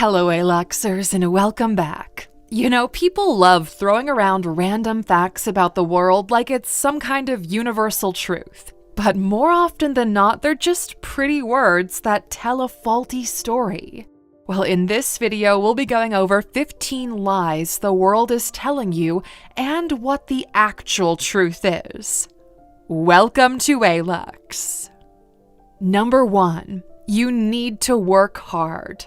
Hello, Aluxers, and welcome back. You know, people love throwing around random facts about the world like it's some kind of universal truth. But more often than not, they're just pretty words that tell a faulty story. Well, in this video, we'll be going over 15 lies the world is telling you and what the actual truth is. Welcome to Alux. Number 1. You need to work hard.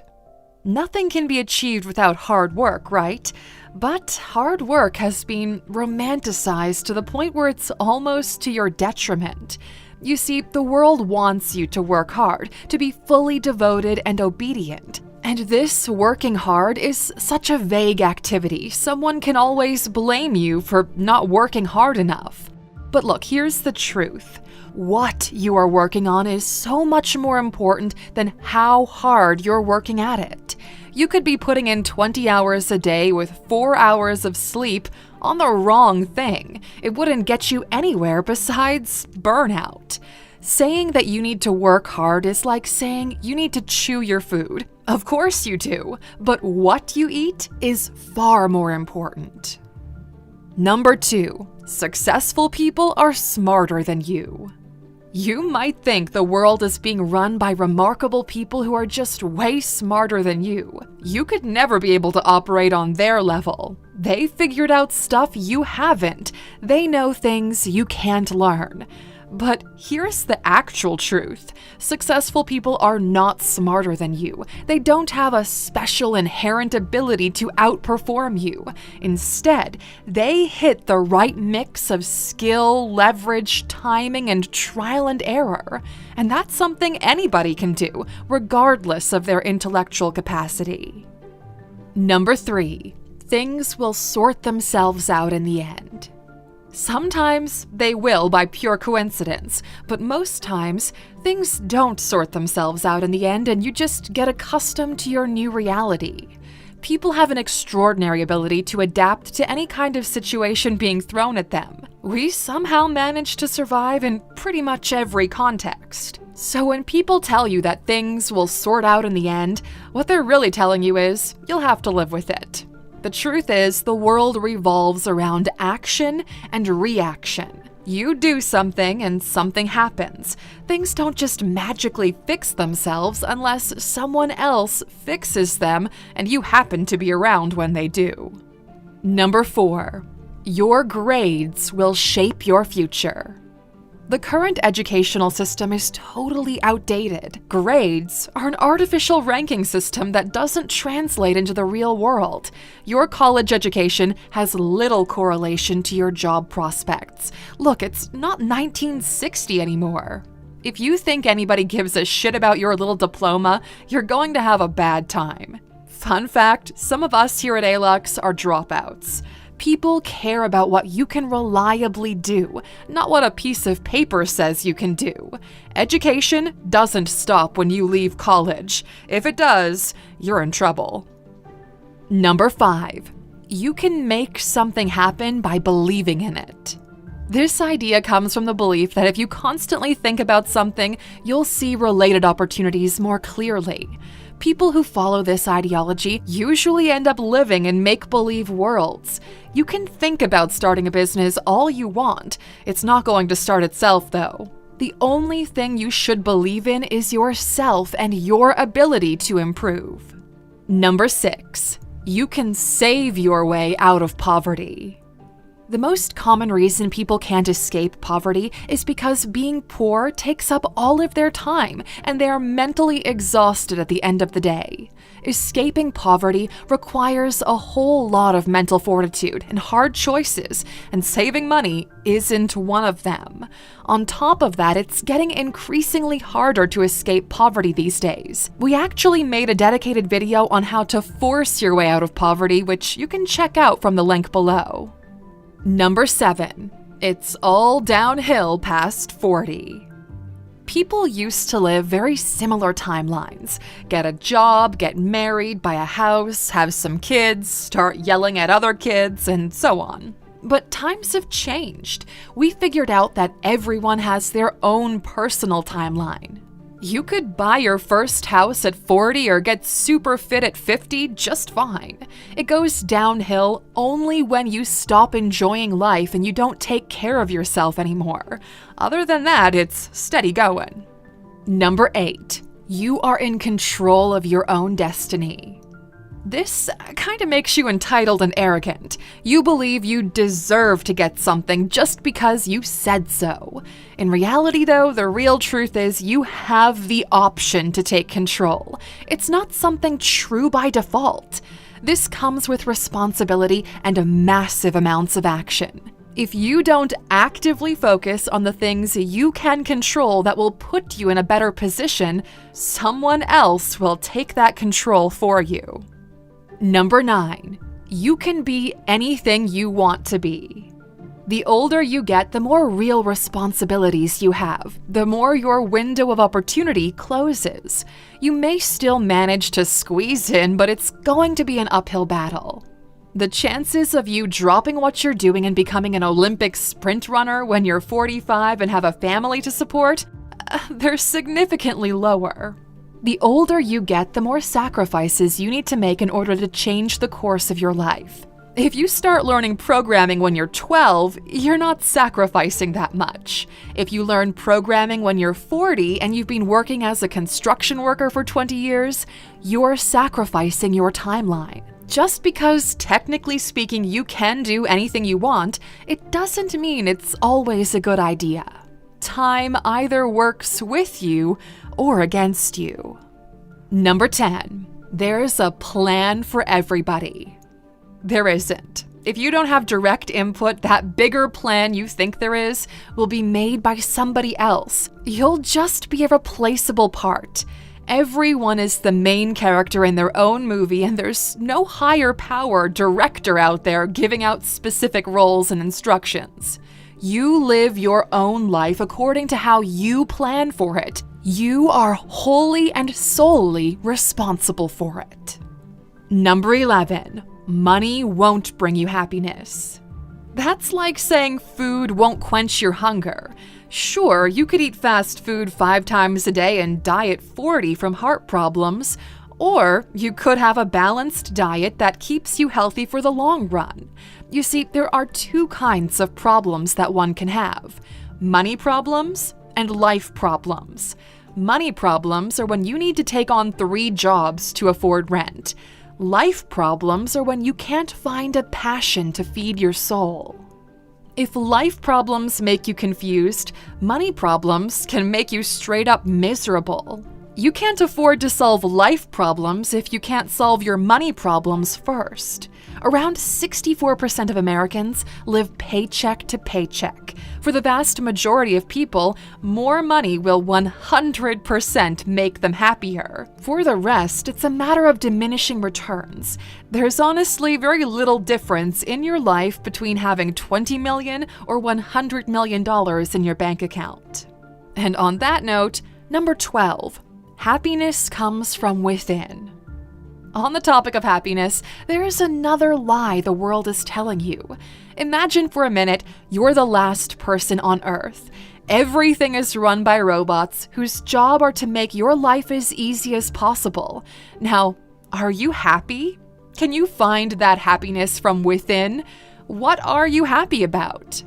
Nothing can be achieved without hard work, right? But hard work has been romanticized to the point where it's almost to your detriment. You see, the world wants you to work hard, to be fully devoted and obedient. And this working hard is such a vague activity. Someone can always blame you for not working hard enough. But look, here's the truth. What you are working on is so much more important than how hard you're working at it. You could be putting in 20 hours a day with 4 hours of sleep on the wrong thing. It wouldn't get you anywhere besides burnout. Saying that you need to work hard is like saying you need to chew your food. Of course you do, but what you eat is far more important. Number 2. Successful people are smarter than you. You might think the world is being run by remarkable people who are just way smarter than you. You could never be able to operate on their level. They figured out stuff you haven't. They know things you can't learn. But here's the actual truth. Successful people are not smarter than you. They don't have a special inherent ability to outperform you. Instead, they hit the right mix of skill, leverage, timing, and trial and error. And that's something anybody can do, regardless of their intellectual capacity. Number 3. Things will sort themselves out in the end. Sometimes they will by pure coincidence, but most times things don't sort themselves out in the end and you just get accustomed to your new reality. People have an extraordinary ability to adapt to any kind of situation being thrown at them. We somehow manage to survive in pretty much every context. So when people tell you that things will sort out in the end, what they're really telling you is you'll have to live with it. The truth is, the world revolves around action and reaction. You do something and something happens. Things don't just magically fix themselves unless someone else fixes them and you happen to be around when they do. Number 4. Your grades will shape your future. The current educational system is totally outdated. Grades are an artificial ranking system that doesn't translate into the real world. Your college education has little correlation to your job prospects. Look, it's not 1960 anymore. If you think anybody gives a shit about your little diploma, you're going to have a bad time. Fun fact, some of us here at Alux are dropouts. People care about what you can reliably do, not what a piece of paper says you can do. Education doesn't stop when you leave college. If it does, you're in trouble. Number 5. You can make something happen by believing in it. This idea comes from the belief that if you constantly think about something, you'll see related opportunities more clearly. People who follow this ideology usually end up living in make-believe worlds. You can think about starting a business all you want. It's not going to start itself, though. The only thing you should believe in is yourself and your ability to improve. Number 6. You can save your way out of poverty. The most common reason people can't escape poverty is because being poor takes up all of their time and they are mentally exhausted at the end of the day. Escaping poverty requires a whole lot of mental fortitude and hard choices, and saving money isn't one of them. On top of that, it's getting increasingly harder to escape poverty these days. We actually made a dedicated video on how to force your way out of poverty, which you can check out from the link below. Number 7. It's all downhill past 40. People used to live very similar timelines. Get a job, get married, buy a house, have some kids, start yelling at other kids, and so on. But times have changed. We figured out that everyone has their own personal timeline. You could buy your first house at 40 or get super fit at 50 just fine. It goes downhill only when you stop enjoying life and you don't take care of yourself anymore. Other than that, it's steady going. Number 8. You are in control of your own destiny. This kind of makes you entitled and arrogant. You believe you deserve to get something just because you said so. In reality, though, the real truth is you have the option to take control. It's not something true by default. This comes with responsibility and massive amounts of action. If you don't actively focus on the things you can control that will put you in a better position, someone else will take that control for you. Number 9. You can be anything you want to be. The older you get, the more real responsibilities you have, the more your window of opportunity closes. You may still manage to squeeze in, but it's going to be an uphill battle. The chances of you dropping what you're doing and becoming an Olympic sprint runner when you're 45 and have a family to support, they're significantly lower. The older you get, the more sacrifices you need to make in order to change the course of your life. If you start learning programming when you're 12, you're not sacrificing that much. If you learn programming when you're 40 and you've been working as a construction worker for 20 years, you're sacrificing your timeline. Just because, technically speaking, you can do anything you want, it doesn't mean it's always a good idea. Time either works with you or against you. Number 10. There's a plan for everybody. There isn't. If you don't have direct input, that bigger plan you think there is will be made by somebody else. You'll just be a replaceable part. Everyone is the main character in their own movie, and there's no higher power director out there giving out specific roles and instructions. You live your own life according to how you plan for it. You are wholly and solely responsible for it. Number 11. Money won't bring you happiness. That's like saying food won't quench your hunger. Sure, you could eat fast food 5 times a day and die at 40 from heart problems, or you could have a balanced diet that keeps you healthy for the long run. You see, there are 2 kinds of problems that one can have: money problems and life problems. Money problems are when you need to take on 3 jobs to afford rent. Life problems are when you can't find a passion to feed your soul. If life problems make you confused, money problems can make you straight up miserable. You can't afford to solve life problems if you can't solve your money problems first. Around 64% of Americans live paycheck to paycheck. For the vast majority of people, more money will 100% make them happier. For the rest, it's a matter of diminishing returns. There's honestly very little difference in your life between having $20 million or $100 million in your bank account. And on that note, number 12. Happiness comes from within. On the topic of happiness, there is another lie the world is telling you. Imagine for a minute you're the last person on Earth. Everything is run by robots whose job are to make your life as easy as possible. Now, are you happy? Can you find that happiness from within? What are you happy about?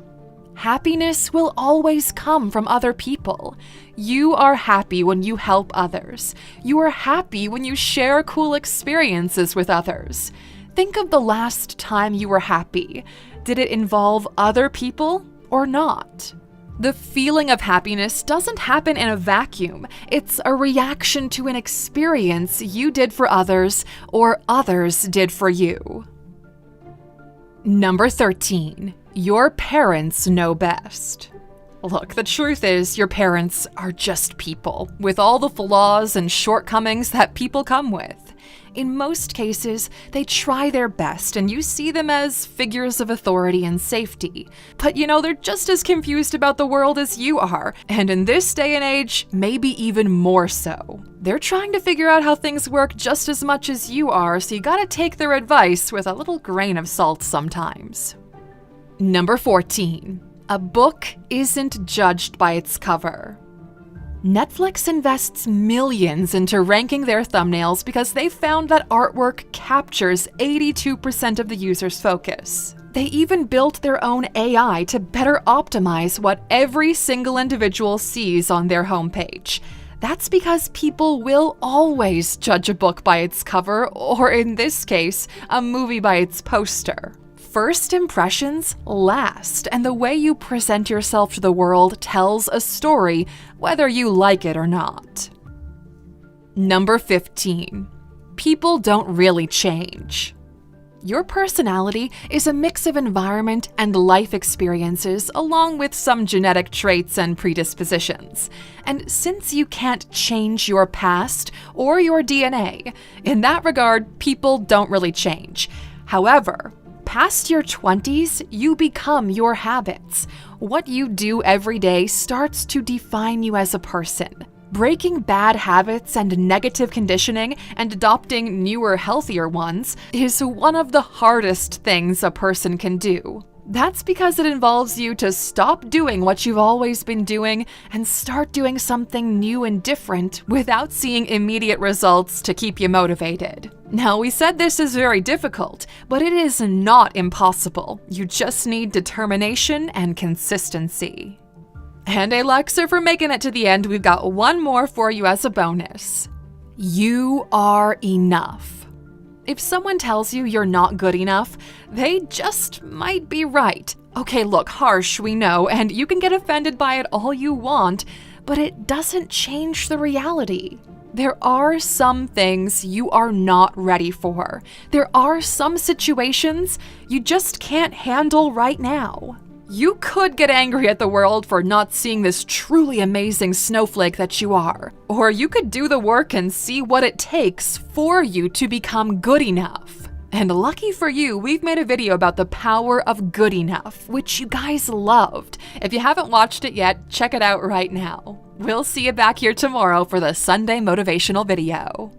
Happiness will always come from other people. You are happy when you help others. You are happy when you share cool experiences with others. Think of the last time you were happy. Did it involve other people or not? The feeling of happiness doesn't happen in a vacuum. It's a reaction to an experience you did for others or others did for you. Number 13. Your parents know best. Look, the truth is your parents are just people, with all the flaws and shortcomings that people come with. In most cases, they try their best and you see them as figures of authority and safety. But they're just as confused about the world as you are, and in this day and age, maybe even more so. They're trying to figure out how things work just as much as you are, so you gotta take their advice with a little grain of salt sometimes. Number 14. A book isn't judged by its cover. Netflix invests millions into ranking their thumbnails because they found that artwork captures 82% of the user's focus. They even built their own AI to better optimize what every single individual sees on their homepage. That's because people will always judge a book by its cover, or in this case, a movie by its poster. First impressions last, and the way you present yourself to the world tells a story, whether you like it or not. Number 15. People don't really change. Your personality is a mix of environment and life experiences, along with some genetic traits and predispositions. And since you can't change your past or your DNA, in that regard, people don't really change. However, past your 20s, you become your habits. What you do every day starts to define you as a person. Breaking bad habits and negative conditioning and adopting newer, healthier ones is one of the hardest things a person can do. That's because it involves you to stop doing what you've always been doing and start doing something new and different without seeing immediate results to keep you motivated. Now, we said this is very difficult, but it is not impossible. You just need determination and consistency. And hey, Luxer, for making it to the end, we've got one more for you as a bonus. You are enough. If someone tells you you're not good enough, they just might be right. Okay, look, harsh, we know, and you can get offended by it all you want, but it doesn't change the reality. There are some things you are not ready for. There are some situations you just can't handle right now. You could get angry at the world for not seeing this truly amazing snowflake that you are. Or you could do the work and see what it takes for you to become good enough. And lucky for you, we've made a video about the power of good enough, which you guys loved. If you haven't watched it yet, check it out right now. We'll see you back here tomorrow for the Sunday motivational video.